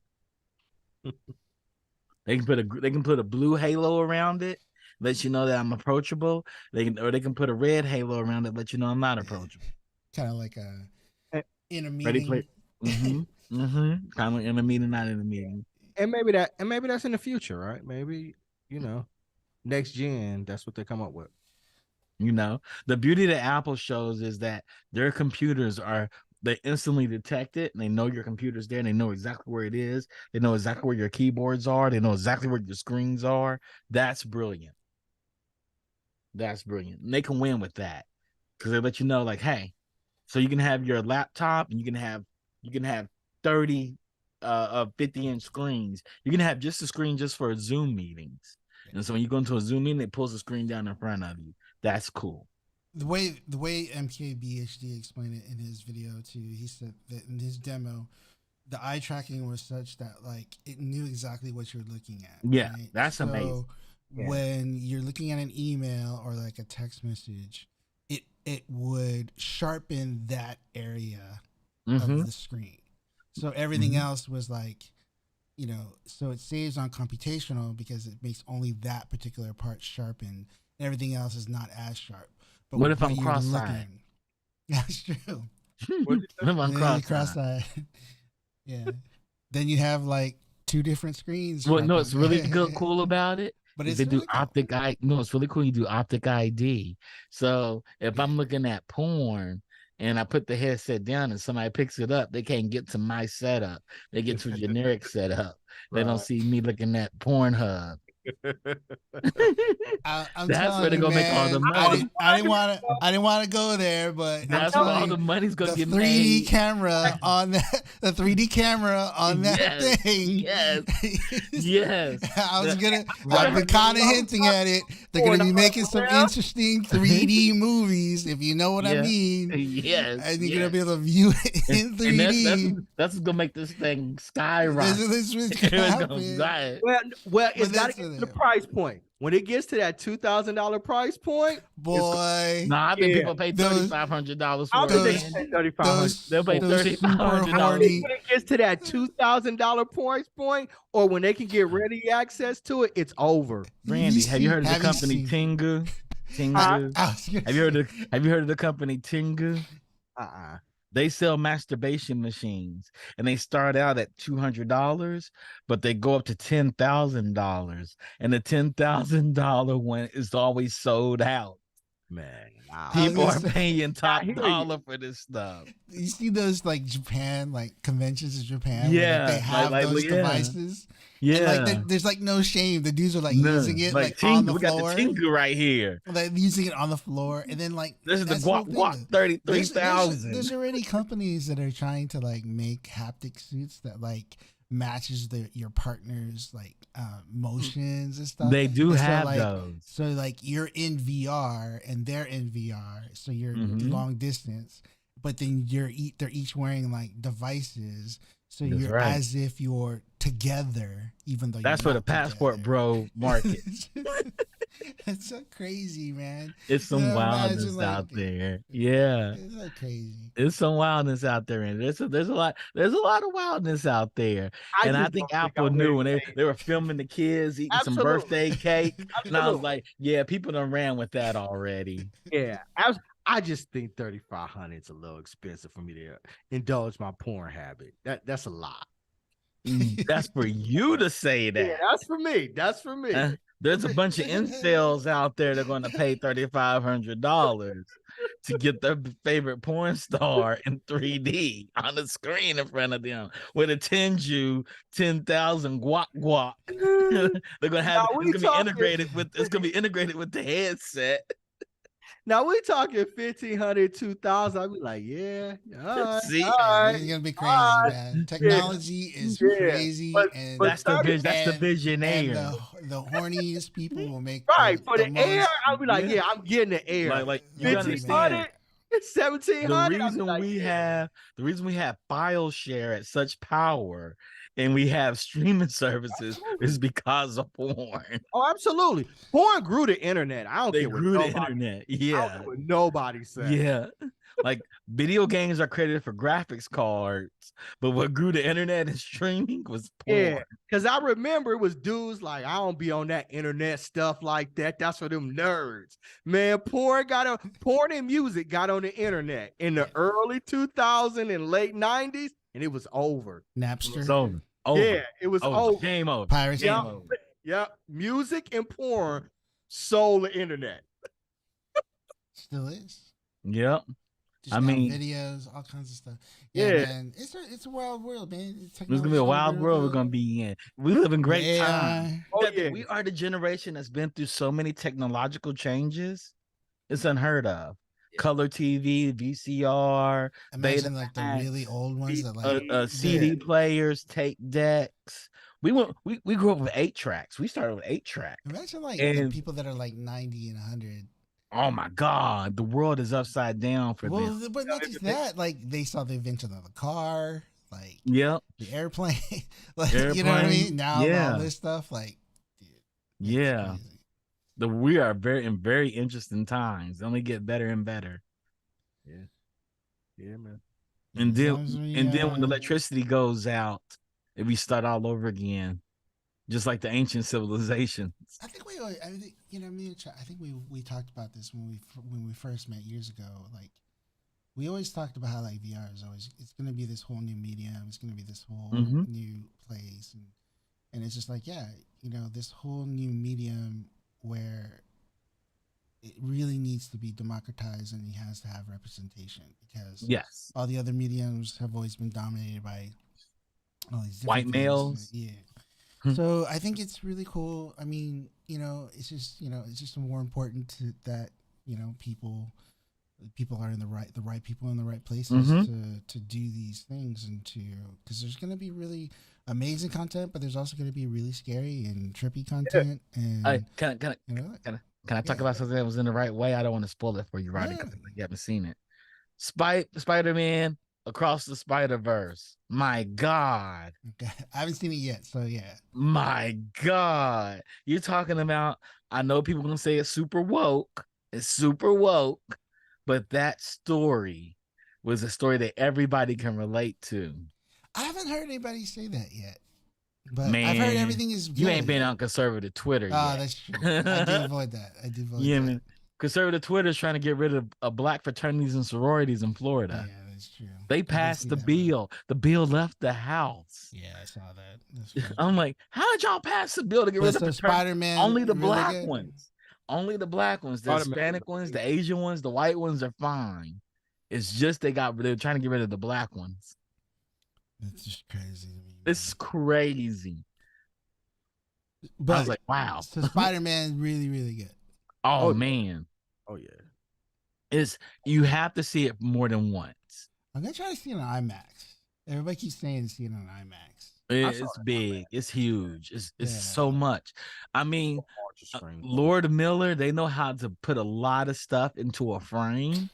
A: They can put a blue halo around it, let you know that I'm approachable. They can put a red halo around it, let you know I'm not approachable.
C: Kind of like in a
A: Ready,
C: meeting.
A: play. Kind of in a meeting, not in a meeting.
B: And maybe that's in the future, right? Maybe next gen. That's what they come up with.
A: The beauty that Apple shows is that their computers they instantly detect it, and they know your computer's there, and they know exactly where it is. They know exactly where your keyboards are. They know exactly where your screens are. That's brilliant. And they can win with that because they let you know, like, hey, so you can have your laptop, and you can have 30 of 50-inch screens. You can have just a screen just for Zoom meetings. And so when you go into a Zoom meeting, it pulls the screen down in front of you. That's cool.
C: The way MKBHD explained it in his video too, he said that in his demo, the eye tracking was such that like it knew exactly what you're looking at.
A: Yeah,
C: right?
A: that's amazing.
C: When you're looking at an email or like a text message, it would sharpen that area of the screen. So everything else was like, so it saves on computational because it makes only that particular part sharpened. Everything else is not as sharp. But
A: what if I'm cross-eyed?
C: That's true.
A: What if I'm
C: cross-eyed? Yeah. Then you have like two different screens.
A: Well, no, it's really cool about it.
C: But it's
A: they
C: really
A: do optic eye. No, it's really cool. You do optic ID. So if I'm looking at porn and I put the headset down and somebody picks it up, they can't get to my setup. They get to a generic setup. They don't see me looking at Pornhub.
C: That's where they're gonna make all the money. I didn't want to go there, but
A: that's where all the money's gonna get made.
C: The 3D camera on that, the 3D camera on that thing.
A: Yes.
C: I've been kind of hinting at it. They're gonna be making some interesting 3D movies, if you know what I mean.
A: Yes.
C: And you're gonna be able to view it in 3D.
A: That's gonna make this thing skyrocket.
B: Well, it's got to get to the price point. When it gets to that $2,000 price point,
C: boy.
A: I think people pay $3,500 for it. They'll pay $3,500
B: when it gets to that $2,000 price point, or when they can get ready access to it, it's over.
A: Randy, have you heard of the company Tengu? Have you heard of the company Tengu? They sell masturbation machines, and they start out at $200, but they go up to $10,000, and the $10,000 one is always sold out.
B: Man,
A: people are paying top dollar for this stuff.
C: You see those like Japan, like conventions in Japan,
A: where
C: they have those devices.
A: Yeah,
C: and like there's like no shame. The dudes are like using it like
A: Tengu,
C: on the floor.
A: We got the Tengu right here.
C: Like using it on the floor, and then like
A: this is the Guap 33,000.
C: There's already companies that are trying to like make haptic suits that like matches your partner's like motions and stuff.
A: They do have those.
C: So like you're in VR and they're in VR, so you're long distance, but then they're each wearing like devices. So you're as if you're together, even though
A: that's
C: you're
A: for the passport
C: together.
A: Bro market.
C: It's so crazy, man.
A: It's some wildness out there. Yeah,
C: it's so crazy.
A: It's some wildness out there, and there's a lot of wildness out there. I think Apple knew when they were filming the kids eating some birthday cake, and I was like, yeah, people done ran with that already.
B: Yeah, I just think $3,500 is a little expensive for me to indulge my porn habit. That's a lot.
A: That's for you to say that.
B: Yeah, that's for me.
A: There's a bunch of incels out there that are going to pay $3,500 to get their favorite porn star in 3D on the screen in front of them with a Tenju 10,000 guac. They're going to have it's going to be integrated with the headset.
B: Now we talking 1,500, 2,000. I'll be like, yeah, all right.
A: See,
C: it's gonna be crazy, man. Technology is crazy, and
A: that's the vision. That's the visionaire.
C: The horniest people will make
B: for the air. I'll be like, yeah, I'm getting the air.
A: Like you
B: 1,500. It's 1700.
A: The
B: I'll be
A: reason
B: like,
A: we
B: yeah.
A: have the reason we have file share at such power and we have streaming services is
B: Absolutely.
A: because of porn.
B: Oh, absolutely. Porn grew the internet. I don't
A: They
B: care what
A: grew the
B: nobody.
A: internet.
B: I don't
A: Yeah.
B: care what nobody say.
A: Yeah. Like video games are credited for graphics cards, but what grew the internet and streaming was
B: Yeah,
A: porn.
B: because I remember it was dudes like, I don't be on that internet stuff like that. That's for them nerds. Man, porn and music got on the internet in the early 2000s and late 90s, and it was over.
A: It's
C: Napster,
A: over. Over.
B: Yeah, it was
A: Over.
B: over.
A: Game over.
C: piracy.
A: Game
B: Yep.
A: over.
B: Yep. Music and porn sold the internet.
C: Still is.
A: Yep.
C: Just
A: I
C: now
A: mean,
C: videos, all kinds of stuff. Yeah,
B: Yeah.
C: man. It's a wild world, man.
A: it's gonna be a wild world we're gonna be in. We live in great times.
B: Oh,
A: That-
B: yeah.
A: We are the generation that's been through so many technological changes. It's unheard of. Color TV, VCR,
C: Imagine like the
A: Betamax,
C: really old ones that like
A: CD players, tape decks. We grew up with 8 tracks. We started with 8 track.
C: imagine like the
A: And
C: people that are like 90 and 100.
A: oh my God, the world is upside down for
C: Well,
A: them.
C: but not just that. Like they saw the invention of the car, like
A: Yep.
C: the airplane, like you know what I
A: Airplane,
C: mean. Now
A: yeah.
C: all this stuff, like, dude, it's
A: Yeah.
C: crazy.
A: We are very interesting times. They only get better and better.
B: Yeah. Yeah, man.
A: And
C: As long as we,
A: then when the electricity goes out, if we start all over again, just like the ancient civilizations.
C: I think you know, me and I think we talked about this when we first met years ago. Like, we always talked about how like VR is always it's gonna be this whole new medium. It's gonna be this whole
A: Mhm.
C: new place, and it's just like, yeah, you know, this whole new medium where it really needs to be democratized and it has to have representation because
A: Yes.
C: all the other mediums have always been dominated by all these different
A: White
C: things.
A: males.
C: Yeah.
A: Hmm.
C: So I think it's really cool. I mean, you know, it's just more important that, you know, people are in the right people in the right places to do these things and to, because there's going to be really amazing content, but there's also going to be really scary and trippy content. And
A: Can
C: you know,
A: I talk about something that was in the right way? I don't want to spoil it for you, Roddy, because you haven't seen it. Spider-Man Across the Spider-Verse. My God.
C: okay. I haven't seen it yet, so yeah.
A: My God. You're talking about, I know people gonna say it's super woke. It's super woke, but that story was a story that everybody can relate to.
C: I haven't heard anybody say that yet. But
A: Man,
C: I've heard everything is good.
A: You ain't been on conservative Twitter
C: Oh,
A: yet.
C: that's true. I do avoid that.
A: Yeah, I mean, conservative Twitter is trying to get rid of black fraternities and sororities in Florida.
C: Yeah, that's true.
A: They passed the bill. The bill left the house.
C: Yeah, I saw that.
A: I'm like, how did y'all pass the bill to get rid of
C: Spider-Man?
A: Only the
C: really
A: black
C: good?
A: ones. Only the black ones. The Hispanic ones, the Asian ones, the white ones are fine. It's just they're trying to get rid of the black ones.
C: It's just crazy to me.
A: It's crazy.
C: But
A: I was like, wow.
C: So Spider-Man really, really good.
A: Oh man.
B: Oh yeah.
A: You have to see it more than once.
C: I'm gonna try to see it on IMAX. Everybody keeps saying to see it on IMAX.
A: It's big. It's huge. It's so much. I mean,
B: Stream.
A: Lord Miller, they know how to put a lot of stuff into a frame,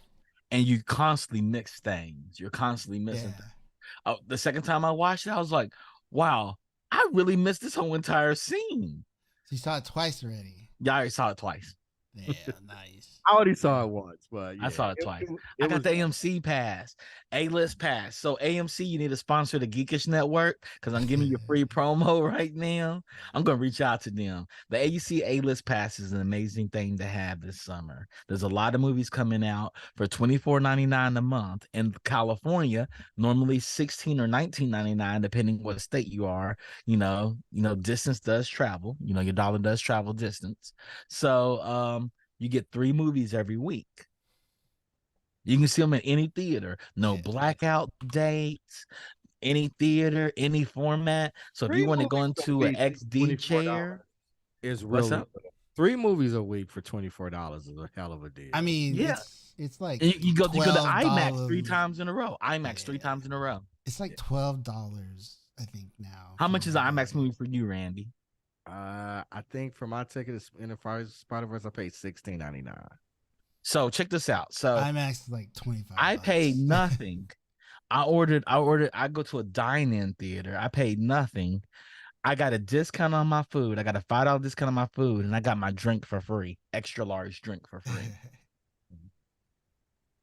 A: and you constantly mix things. You're constantly missing things. The second time I watched it, I was like, wow, I really missed this whole entire scene.
C: So you saw it twice already.
A: Yeah, I already saw it twice.
C: Yeah, nice.
B: I already saw it once, but yeah,
A: I saw it twice. I got the AMC pass, A-list pass. So AMC, you need to sponsor the Geekish Network because I'm giving you a free promo right now. I'm going to reach out to them. The AUC A-list pass is an amazing thing to have this summer. There's a lot of movies coming out for $24.99 a month. In California, normally $16 or $19.99, depending what state you are. You know, distance does travel. You know, your dollar does travel distance. So, you get 3 movies every week. You can see them in any theater. No blackout dates, any theater, any format. So if you want to go into an XD chair,
B: is really 3 movies a week for $24 is a hell of a deal.
C: I mean,
A: yeah,
C: it's like
A: you go to IMAX
C: $12.
A: 3 times in a row. IMAX 3 times in a row.
C: It's like $12, I think now.
A: How much is an IMAX movie for you, Randy?
B: I think for my ticket in the Spider-Verse, I paid $16.99.
A: So check this out. So
C: IMAX is like $25.
A: I paid nothing. I go to a dine-in theater. I paid nothing. I got a discount on my food. I got a $5 discount on my food, and I got my drink for free. Extra large drink for free.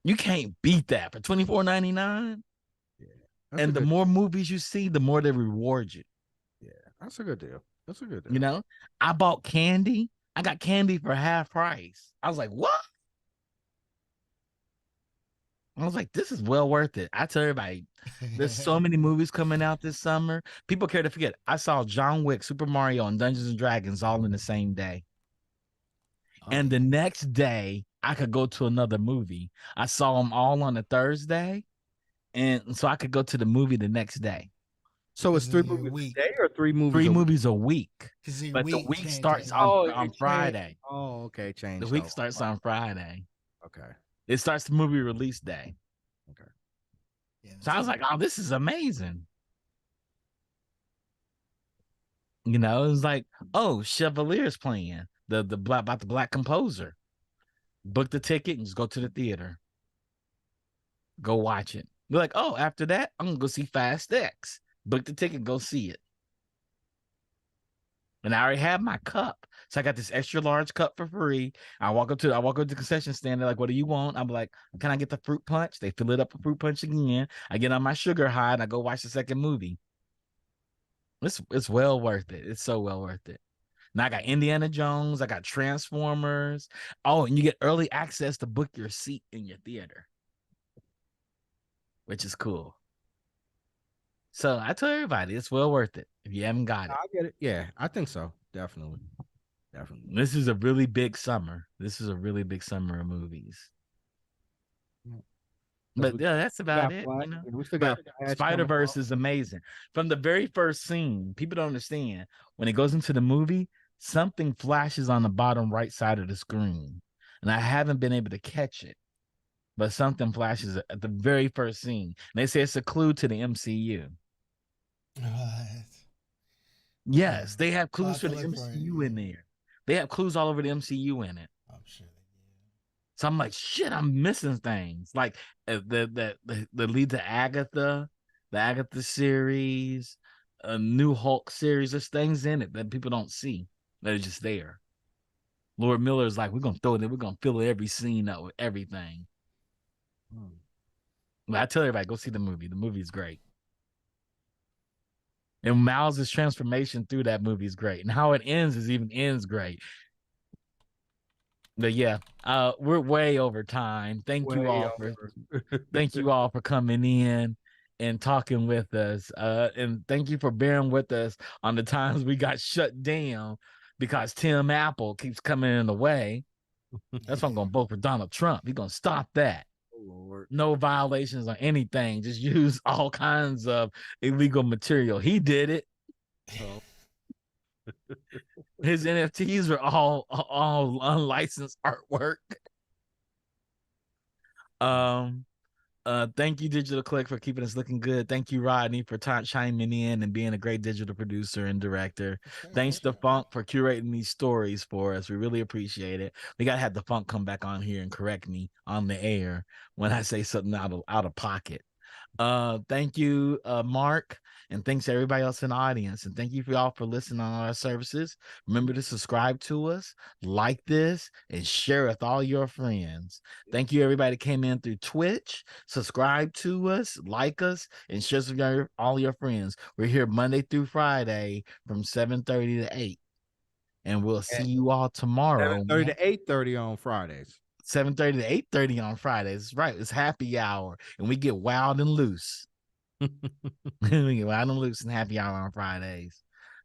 A: You can't beat that for $24.99.
B: Yeah,
A: And the more movies you see, the more they reward you.
B: Yeah, that's a good deal. That's a good deal.
A: You know, I bought candy. I got candy for half price. I was like, what? I was like, this is well worth it. I tell everybody, there's so many movies coming out this summer. People care to forget. I saw John Wick, Super Mario, and Dungeons and Dragons all in the same day. And the next day, I could go to another movie. I saw them all on a Thursday. And so I could go to the movie the next day.
B: So it's 3 movies a day or 3 movies?
A: 3 movies a week. But the week
C: changed
A: starts
C: it.
A: on Friday.
B: Oh, okay. Change.
A: The week starts on Friday.
B: Okay.
A: It starts the movie release day.
B: Okay.
C: Yeah,
A: So I was like, oh, this is amazing. You know, it was like, oh, Chevalier's playing the black composer. Book the ticket and just go to the theater. Go watch it. You're like, oh, after that, I'm gonna go see Fast X. Book the ticket, go see it. And I already have my cup. So I got this extra large cup for free. I walk up to the concession stand. They're like, what do you want? I'm like, can I get the fruit punch? They fill it up with fruit punch again. I get on my sugar high and I go watch the second movie. It's well worth it. It's so well worth it. Now I got Indiana Jones. I got Transformers. Oh, and you get early access to book your seat in your theater, which is cool. So I tell everybody, it's well worth it if you haven't got it.
B: I get it. Yeah, I think so. Definitely.
A: This is a really big summer. This is a really big summer of movies. But yeah, that's about it. You know,
B: we still got
A: Spider-Verse is amazing. From the very first scene, people don't understand when it goes into the movie, something flashes on the bottom right side of the screen, and I haven't been able to catch it. But something flashes at the very first scene. And they say it's a clue to the MCU. Yes, they have clues for the MCU in there. They have clues all over the MCU in it.
C: I'm sure they do.
A: So I'm like, shit, I'm missing things. Like the lead to Agatha, the Agatha series, a new Hulk series. There's things in it that people don't see that are just there. Lord Miller is like, we're gonna throw it in, we're gonna fill every scene up with everything. But I tell everybody, go see the movie. The movie is great. And Miles' transformation through that movie is great. And how it ends great. But yeah, we're way over time. Thank you all for coming in and talking with us. And thank you for bearing with us on the times we got shut down because Tim Apple keeps coming in the way. That's why I'm gonna vote for Donald Trump. He's gonna stop that.
B: Lord.
A: No violations or anything. Just use all kinds of illegal material. He did it. His NFTs are all unlicensed artwork. Thank you, Digital Click, for keeping us looking good. Thank you, Rodney, for chiming in and being a great digital producer and director. Thanks to Funk for curating these stories for us. We really appreciate it. We gotta have the Funk come back on here and correct me on the air when I say something out of pocket. Thank you, Mark, and thanks to everybody else in the audience, and thank you for y'all for listening on our services. Remember to subscribe to us, like this, and share with all your friends. Thank you, everybody that came in through Twitch. Subscribe to us, like us, and share with all your friends. We're here Monday through Friday from 7:30 to 8, and we'll see you all tomorrow.
B: 7:30 to 8:30 on Fridays.
A: 7:30 to 8:30 on Fridays. Right. It's happy hour. And we get wild and loose. We get wild and loose and happy hour on Fridays.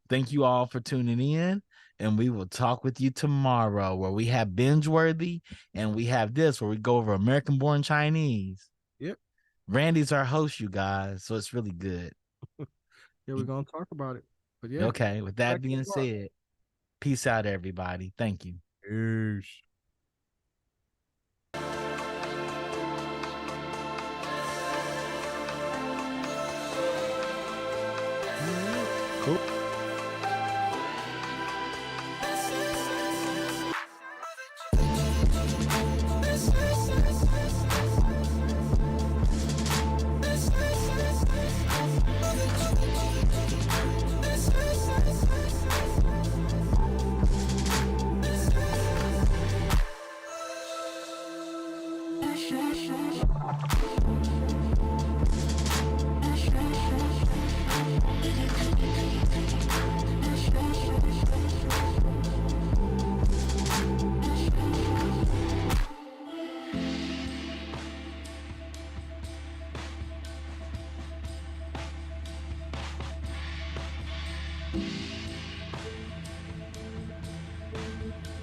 A: Thank you all for tuning in. And we will talk with you tomorrow where we have Binge Worthy and we have this where we go over American Born Chinese.
B: Yep.
A: Randy's our host, you guys. So it's really good.
B: Yeah, we're going to talk about it. But yeah.
A: Okay. With that being said, peace out, everybody. Thank you.
B: Peace. Cool.